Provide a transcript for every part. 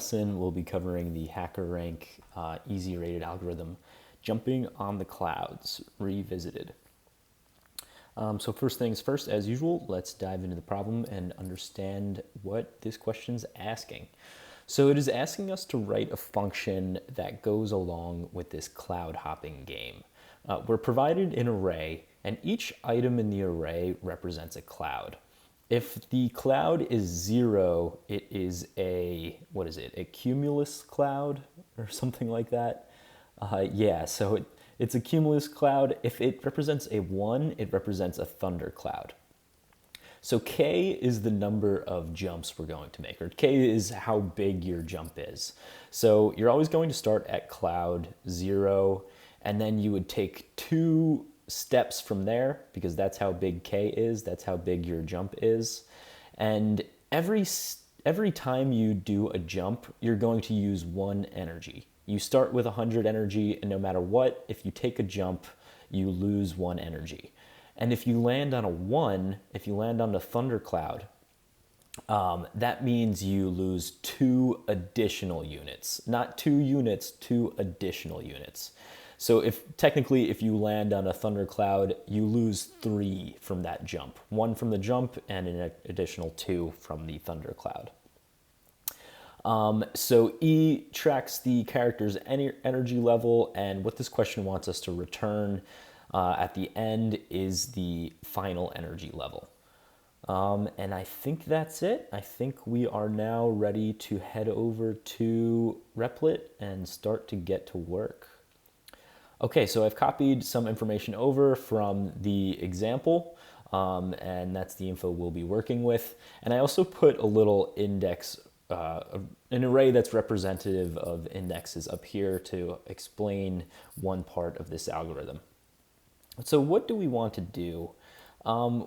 Lesson, we'll be covering the Hackerrank easy rated algorithm, jumping on the clouds, revisited. So first things first, as usual, let's dive into the problem and understand what this question's asking. So it is asking us to write a function that goes along with this cloud hopping game. We're provided an array, and each item in the array represents a cloud. If the cloud is 0, it is a cumulus cloud or something like that? So it's a cumulus cloud. If it represents a 1, it represents a thundercloud. So k is the number of jumps we're going to make, or k is how big your jump is. So you're always going to start at cloud 0, and then you would take 2 steps from there, because that's how big k is, that's how big your jump is. And every time you do a jump, you're going to use 1 energy. You start with 100 energy, and no matter what, if you take a jump, you lose 1 energy. And if you land on a 1, if you land on a thundercloud, that means you lose 2 additional units. Not 2 units, 2 additional units. So if you land on a thundercloud, you lose 3 from that jump. 1 from the jump and an additional 2 from the thundercloud. So E tracks the character's energy level, and what this question wants us to return at the end is the final energy level. And I think that's it. I think we are now ready to head over to Replit and start to get to work. Okay, so I've copied some information over from the example, and that's the info we'll be working with. And I also put a little index, an array that's representative of indexes up here to explain one part of this algorithm. So what do we want to do?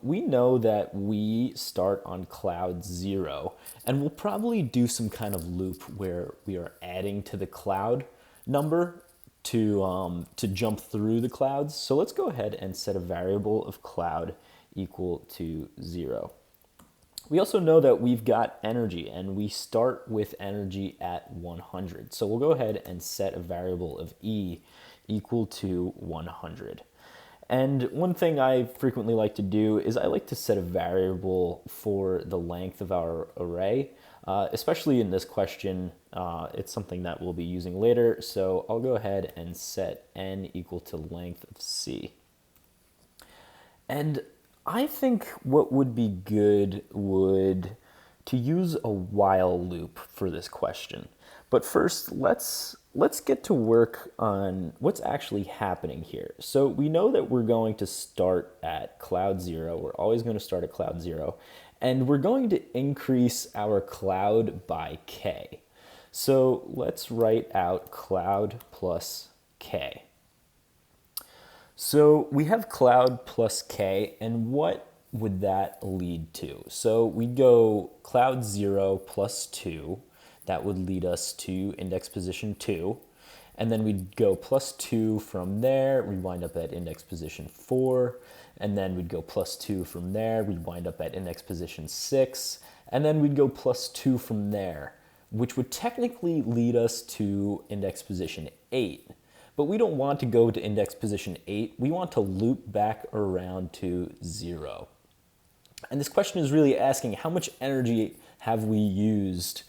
We know that we start on cloud 0, and we'll probably do some kind of loop where we are adding to the cloud number to jump through the clouds. So let's go ahead and set a variable of cloud equal to 0. We also know that we've got energy, and we start with energy at 100. So we'll go ahead and set a variable of E equal to 100. And one thing I frequently like to do is I like to set a variable for the length of our array, especially in this question. It's something that we'll be using later, so I'll go ahead and set n equal to length of c. And I think what would be good would to use a while loop for this question. But first, let's get to work on what's actually happening here. So we know that we're going to start at cloud 0. We're always going to start at cloud 0. And we're going to increase our cloud by k. So let's write out cloud plus k. So we have cloud plus k, and what would that lead to? So we'd go cloud 0 plus 2. That would lead us to index position 2. And then we'd go plus 2 from there. We'd wind up at index position 4. And then we'd go plus 2 from there. We'd wind up at index position 6. And then we'd go plus 2 from there, which would technically lead us to index position 8. But we don't want to go to index position 8. We want to loop back around to 0. And this question is really asking, how much energy have we used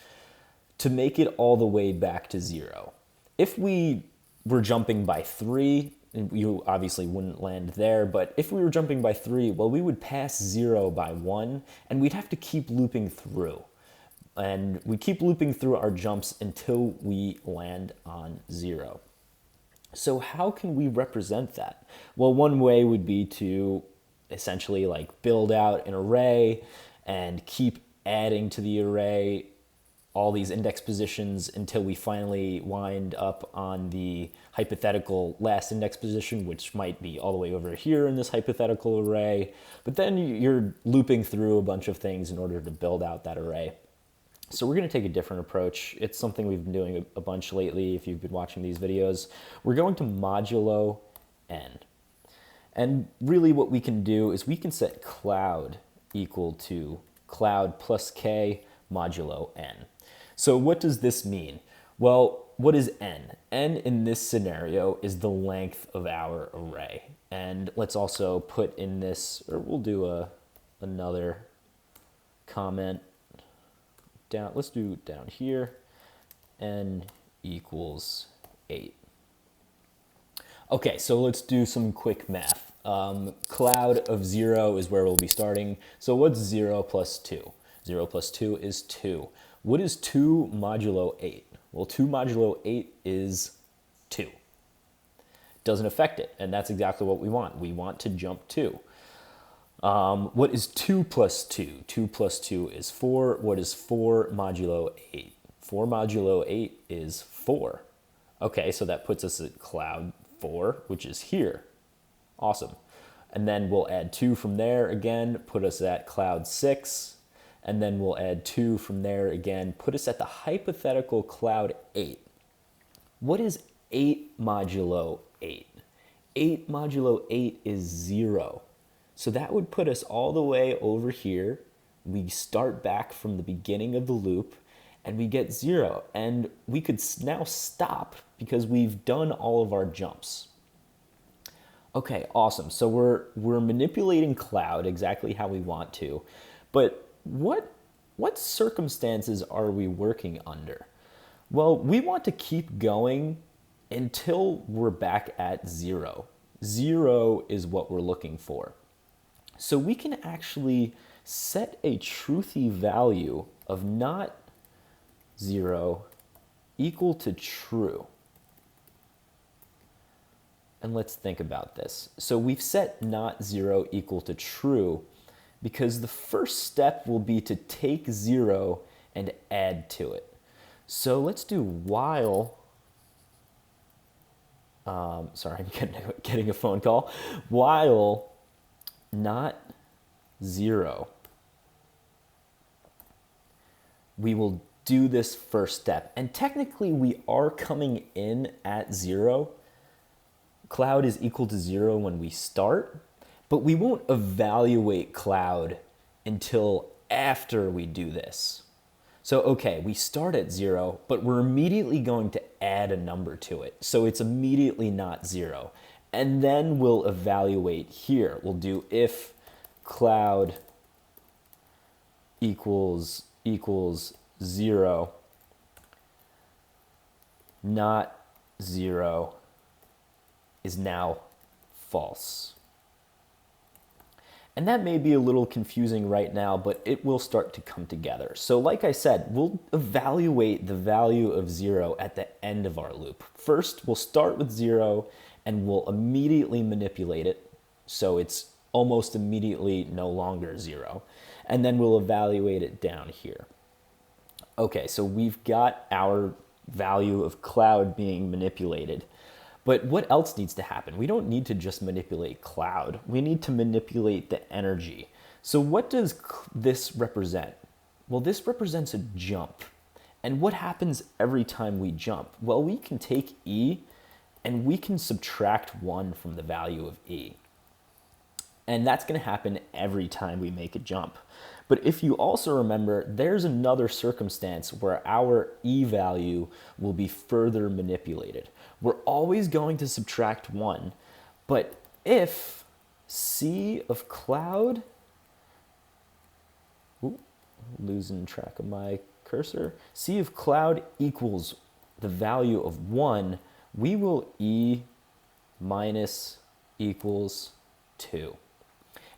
to make it all the way back to 0? If we were jumping by 3, you obviously wouldn't land there, but if we were jumping by 3, well, we would pass 0 by 1, and we'd have to keep looping through. And we keep looping through our jumps until we land on 0. So how can we represent that? Well, one way would be to essentially build out an array and keep adding to the array all these index positions until we finally wind up on the hypothetical last index position, which might be all the way over here in this hypothetical array. But then you're looping through a bunch of things in order to build out that array. So we're going to take a different approach. It's something we've been doing a bunch lately if you've been watching these videos. We're going to modulo n. And really what we can do is we can set cloud equal to cloud plus k modulo n. So what does this mean? Well, what is n? N in this scenario is the length of our array. And let's also put in this, or we'll do another comment down. Let's do down here, n equals 8. Okay, so let's do some quick math. Cloud of 0 is where we'll be starting. So what's 0 plus 2? 0 plus 2 is 2. What is 2 modulo 8? Well, 2 modulo 8 is 2. Doesn't affect it, and that's exactly what we want. We want to jump 2. What is 2 plus 2? 2 plus 2 is 4. What is 4 modulo 8? 4 modulo 8 is 4. Okay, so that puts us at cloud 4, which is here. Awesome. And then we'll add 2 from there again, put us at cloud 6. And then we'll add 2 from there again, put us at the hypothetical cloud 8. What is 8 modulo 8? 8 modulo 8 is 0. So that would put us all the way over here. We start back from the beginning of the loop and we get 0. And we could now stop because we've done all of our jumps. Okay, awesome. So we're manipulating cloud exactly how we want to. But what circumstances are we working under? Well, we want to keep going until we're back at 0. 0 is what we're looking for. So we can actually set a truthy value of not 0 equal to true. And let's think about this. So we've set not 0 equal to true because the first step will be to take 0 and add to it. So let's do while, sorry, I'm getting a phone call, while not 0, we will do this first step. And technically we are coming in at 0. Cloud is equal to 0 when we start, but we won't evaluate cloud until after we do this. So, okay, we start at 0, but we're immediately going to add a number to it. So it's immediately not 0. And then we'll evaluate here. We'll do if cloud equals 0, not 0 is now false. And that may be a little confusing right now, but it will start to come together. So like I said, we'll evaluate the value of 0 at the end of our loop. First, we'll start with 0 and we'll immediately manipulate it. So it's almost immediately no longer 0. And then we'll evaluate it down here. Okay, so we've got our value of cloud being manipulated. But what else needs to happen? We don't need to just manipulate cloud. We need to manipulate the energy. So what does this represent? Well, this represents a jump. And what happens every time we jump? Well, we can take E and we can subtract 1 from the value of E. And that's going to happen every time we make a jump. But if you also remember, there's another circumstance where our E value will be further manipulated. We're always going to subtract 1, but if C of cloud, losing track of my cursor, C of cloud equals the value of 1, we will E minus equals 2.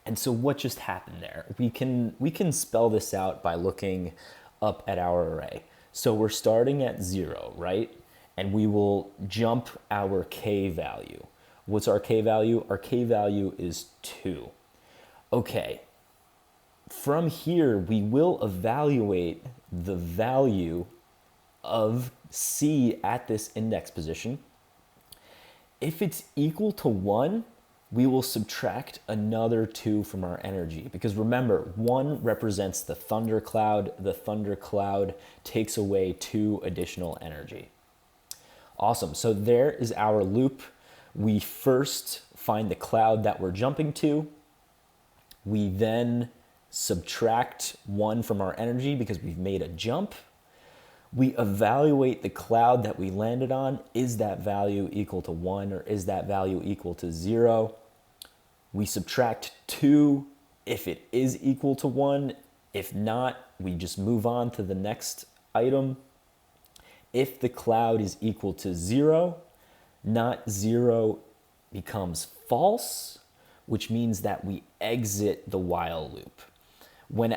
And so what just happened there? We can spell this out by looking up at our array. So we're starting at 0, right? And we will jump our K value. What's our K value? Our K value is 2. Okay, from here, we will evaluate the value of C at this index position. If it's equal to 1, we will subtract another 2 from our energy. Because remember, 1 represents the thundercloud. The thundercloud takes away 2 additional energy. Awesome, so there is our loop. We first find the cloud that we're jumping to. We then subtract 1 from our energy because we've made a jump. We evaluate the cloud that we landed on. Is that value equal to 1 or is that value equal to 0? We subtract 2 if it is equal to 1. If not, we just move on to the next item. If the cloud is equal to 0, not 0 becomes false, which means that we exit the while loop. When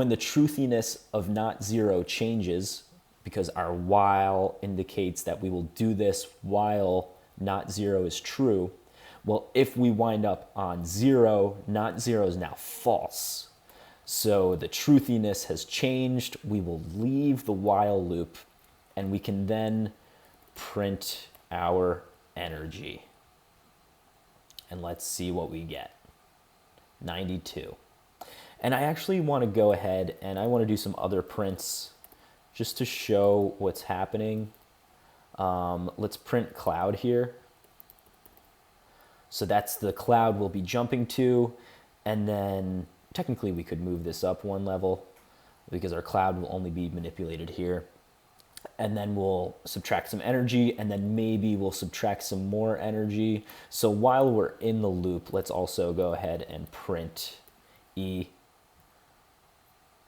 the truthiness of not 0 changes, because our while indicates that we will do this while not 0 is true, well, if we wind up on 0, not 0 is now false. So the truthiness has changed. We will leave the while loop and we can then print our energy. And let's see what we get. 92. And I actually want to go ahead and I want to do some other prints just to show what's happening. Let's print cloud here. So that's the cloud we'll be jumping to. And then technically we could move this up one level because our cloud will only be manipulated here. And then we'll subtract some energy, and then maybe we'll subtract some more energy. So while we're in the loop, let's also go ahead and print E.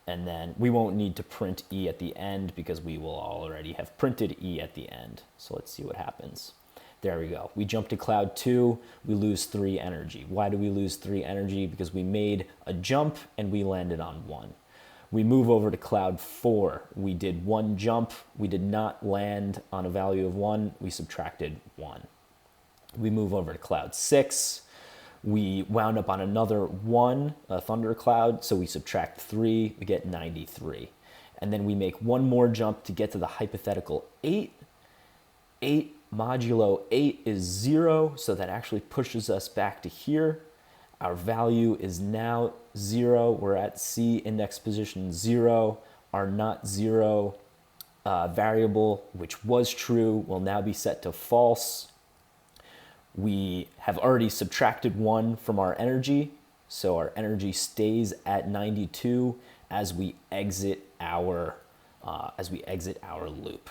And then we won't need to print E at the end because we will already have printed E at the end. So let's see what happens. There we go. We jump to cloud 2, we lose 3 energy. Why do we lose 3 energy? Because we made a jump and we landed on 1. We move over to cloud 4. We did 1 jump. We did not land on a value of 1. We subtracted 1. We move over to cloud 6. We wound up on another 1, a thundercloud, so we subtract 3. We get 93. And then we make one more jump to get to the hypothetical 8. 8 modulo 8 is 0, so that actually pushes us back to here. Our value is now 0. We're at C index position 0. Our not 0 variable, which was true, will now be set to false. We have already subtracted 1 from our energy, so our energy stays at 92 as we exit our loop.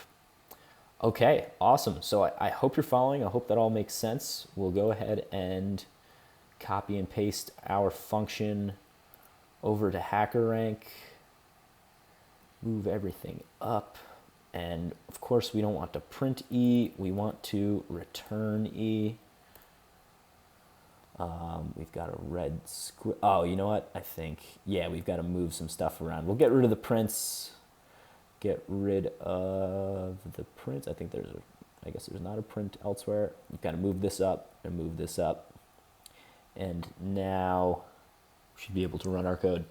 Okay, awesome. So I hope you're following. I hope that all makes sense. We'll go ahead and copy and paste our function over to Hackerrank, move everything up, and of course we don't want to print E, we want to return E. We've got a red square. Oh, you know what? I think, yeah, we've got to move some stuff around. We'll get rid of the prints, get rid of the prints. I think I guess there's not a print elsewhere. We've got to move this up and move this up. And now we should be able to run our code.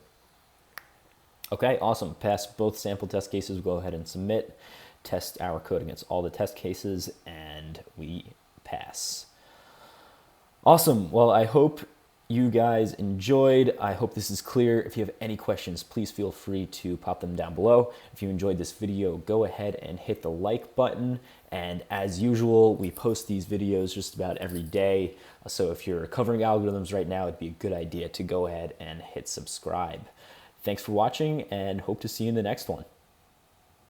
Okay, awesome. Passed both sample test cases. We'll go ahead and submit, test our code against all the test cases, and we pass. Awesome. Well, I hope you guys enjoyed. I hope this is clear. If you have any questions, please feel free to pop them down below. If you enjoyed this video, go ahead and hit the like button. And as usual, we post these videos just about every day. So if you're covering algorithms right now, it'd be a good idea to go ahead and hit subscribe. Thanks for watching and hope to see you in the next one.